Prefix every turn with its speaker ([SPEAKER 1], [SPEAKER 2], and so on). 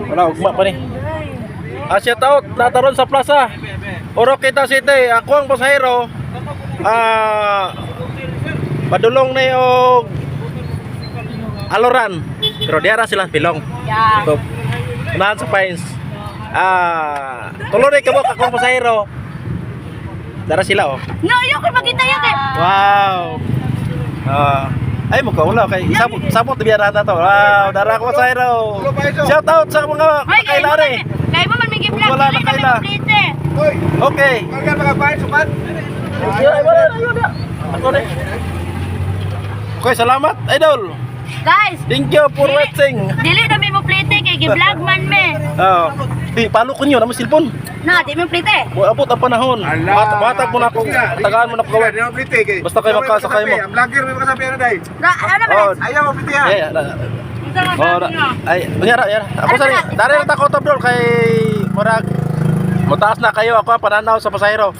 [SPEAKER 1] Wala, ugma pa ni. Shout out, nataron sa plaza. Oroqueta City, ako ang pasahero. Padulong na yung Aloran. Pero diara silang pilong.
[SPEAKER 2] Yeah.
[SPEAKER 1] So, unahan sa Pines. Tuloy ka mo akong pasahero. Dara sila oh.
[SPEAKER 2] No, yung ko makita yun eh.
[SPEAKER 1] Wow. Ay mo ka wala kay sabot biara na to. Wow, dara ko pasahero. Shout out sa mga kailare.
[SPEAKER 2] Kaya mo man may gi-vlog
[SPEAKER 1] Wala na
[SPEAKER 2] dili
[SPEAKER 1] kaila.
[SPEAKER 2] na plite.
[SPEAKER 1] Okay.
[SPEAKER 3] Kaya mga bayan sukat.
[SPEAKER 1] Okay, salamat idol.
[SPEAKER 2] Guys,
[SPEAKER 1] Thank you for watching.
[SPEAKER 2] dili na may mo plite kay gi-vlog man me.
[SPEAKER 1] Di palo ko niyo na mo cellphone.
[SPEAKER 2] Na, di mo plite.
[SPEAKER 1] Abot ang panahon. Batag mo na ako. Tagaan mo na ako. Basta kayo magkasakay mo.
[SPEAKER 3] Ang vlogger may makasabi na dai.
[SPEAKER 2] Ano ba?
[SPEAKER 1] Oh,
[SPEAKER 3] Ayaw mo piti ha.
[SPEAKER 1] ay, yara. Ako sa dari na takot abdol kay murag mataas na kayo ako ang pananaw sa pasahero.